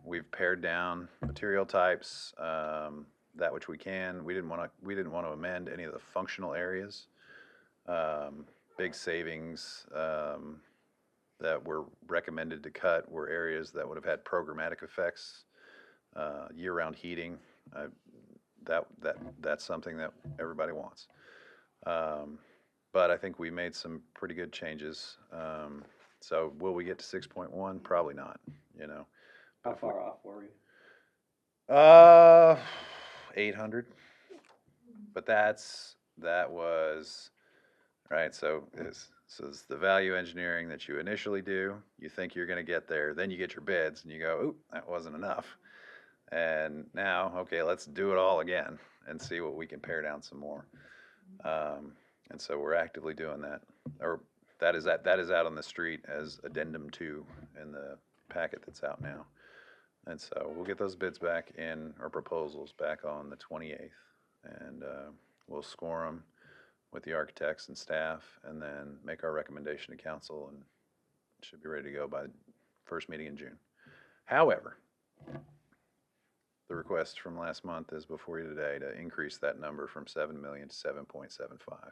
We've pared down material types, that which we can. We didn't want to amend any of the functional areas. Big savings that were recommended to cut were areas that would have had programmatic effects, year-round heating. That's something that everybody wants. But I think we made some pretty good changes. So will we get to 6.1? Probably not, you know. How far off were you? 800. But that was, right, so it's the value engineering that you initially do. You think you're gonna get there, then you get your bids and you go, oop, that wasn't enough. And now, okay, let's do it all again and see what we can pare down some more. And so we're actively doing that, or that is out on the street as addendum 2 in the packet that's out now. And so we'll get those bids back in, or proposals back on the 28th, and we'll score them with the architects and staff, and then make our recommendation to council, and should be ready to go by the first meeting in June. However, the request from last month is before you today to increase that number from 7 million to 7.75.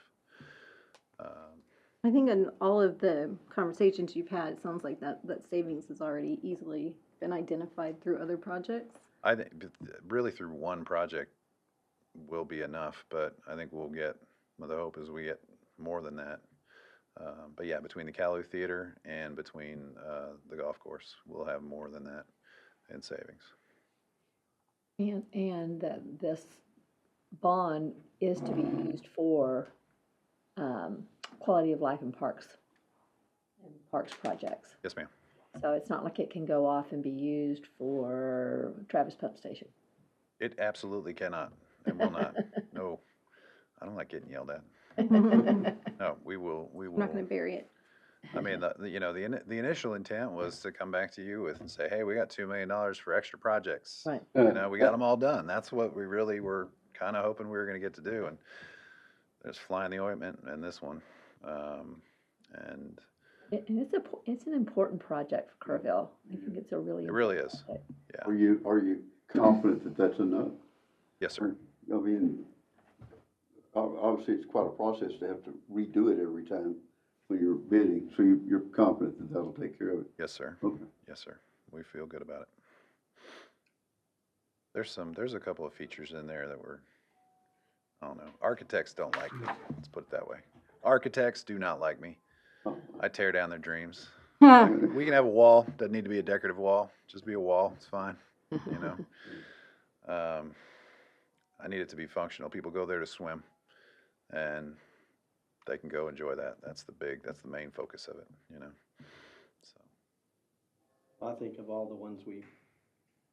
I think in all of the conversations you've had, it sounds like that savings has already easily been identified through other projects. I think really through one project will be enough, but I think we'll get, well, the hope is we get more than that. But yeah, between the Calhoun Theater and between the golf course, we'll have more than that in savings. And that this bond is to be used for quality of life in parks and parks projects. Yes, ma'am. So it's not like it can go off and be used for Travis Pump Station. It absolutely cannot and will not. No, I don't like getting yelled at. No, we will. I'm not gonna bury it. I mean, the initial intent was to come back to you with and say, hey, we got $2 million for extra projects. Right. You know, we got them all done. That's what we really were kind of hoping we were going to get to do. And there's fly in the ointment in this one. And And it's an important project for Kerrville. I think it's a really. it really is. project. Yeah. Are you confident that that's enough? Yes, sir. I mean, obviously, it's quite a process to have to redo it every time when you're bidding, so you're confident that that'll take care of it? Yes, sir. Okay. Yes, sir. We feel good about it. There's a couple of features in there that were, I don't know. Architects don't like me. Let's put it that way. Architects do not like me. Oh, I tear down their dreams. We can have a wall. Doesn't need to be a decorative wall. Just be a wall. It's fine. You know. I need it to be functional. People go there to swim, and they can go enjoy that. That's the main focus of it. You know. So I think of all the ones we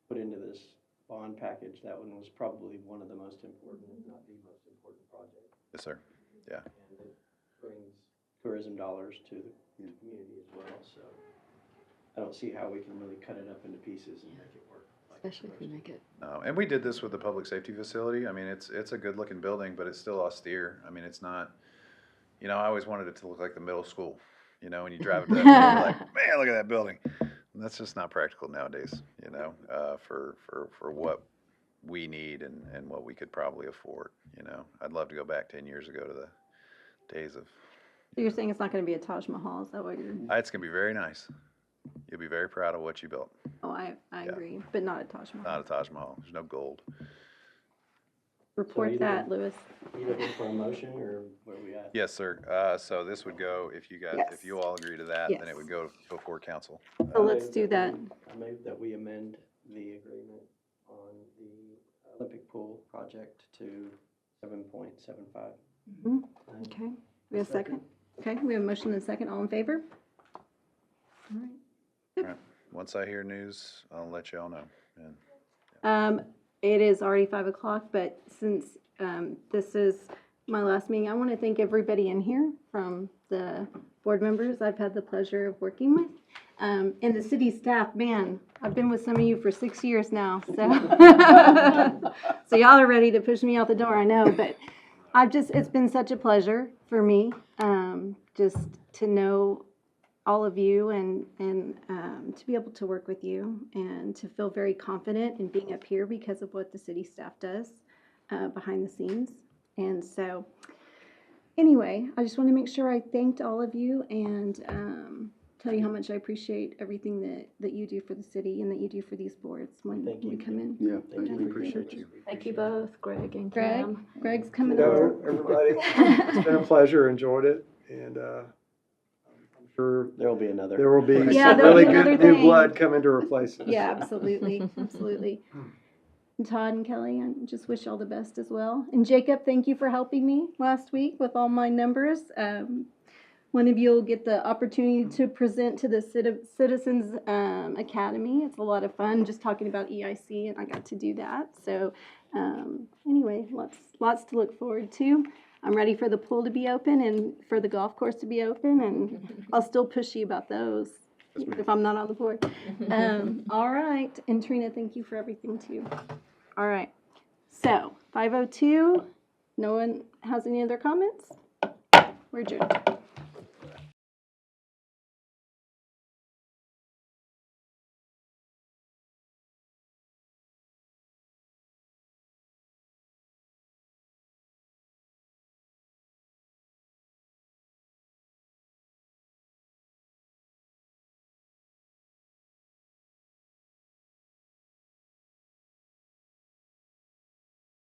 put into this bond package, that one was probably one of the most important, if not the most important project. yes, sir. Yeah. And it brings tourism dollars to the community as well, so I don't see how we can really cut it up into pieces and make it work. like we're Especially if we supposed to. make it. No, and we did this with the public safety facility. I mean, it's a good looking building, but it's still austere. I mean, it's not, you know, I always wanted it to look like the middle school. You know, when you drive up to that building, you're like, man, look at that building. And that's just not practical nowadays, you know, for what we need and what we could probably afford, you know. I'd love to go back 10 years ago to the days of, So you're saying it's not gonna be a Taj Mahal, is that what you're, It's gonna be very nice. You'll be very proud of what you built. oh, I Yeah. agree, but not a Taj Mahal. Not a Taj Mahal. There's no gold. Report either- that, Louis. You looking for a motion or where we at? Yes, sir. So this would go, if you guys, Yes. if you all agree to that, then Yes. it would go before council. So let's do that. I move that we amend the agreement on the Olympic pool project to 7.75. Mhm. Okay, we have a second? Okay, we have a motion and a second, all in favor? All right. Once I hear news, I'll let y'all know. And It is already 5 o'clock, but since, this is my last meeting, I want to thank everybody in here from the board members I've had the pleasure of working with. And the city staff, man, I've been with some of you for 6 years now, so. So y'all are ready to push me out the door, I know, but it's been such a pleasure for me, just to know all of you and to be able to work with you and to feel very confident in being up here because of what the city staff does behind the scenes. And so, anyway, I just want to make sure I thanked all of you and tell you how much I appreciate everything that you do for the city and that you do for these boards when Thank we you. come in. Yeah, Thank you. we appreciate you. Thank you both, Greg and Greg, Kim. Greg's coming No, over. everybody, it's been a pleasure, enjoyed it, and, I'm sure There will be another. there will be Yeah, some there'll really be another good new thing. blood coming to replace us. Yeah, absolutely, absolutely. And Todd and Kelly, I just wish you all the best as well. And Jacob, thank you for helping me last week with all my numbers. One of you will get the opportunity to present to the Citizens Academy. It's a lot of fun just talking about EIC, and I got to do that. So anyway, lots to look forward to. I'm ready for the pool to be open and for the golf course to be open, and I'll still push you about those if I'm not on the board. All right, and Trina, thank you for everything too. All right, so 5:02. No one has any other comments? We're adjourned.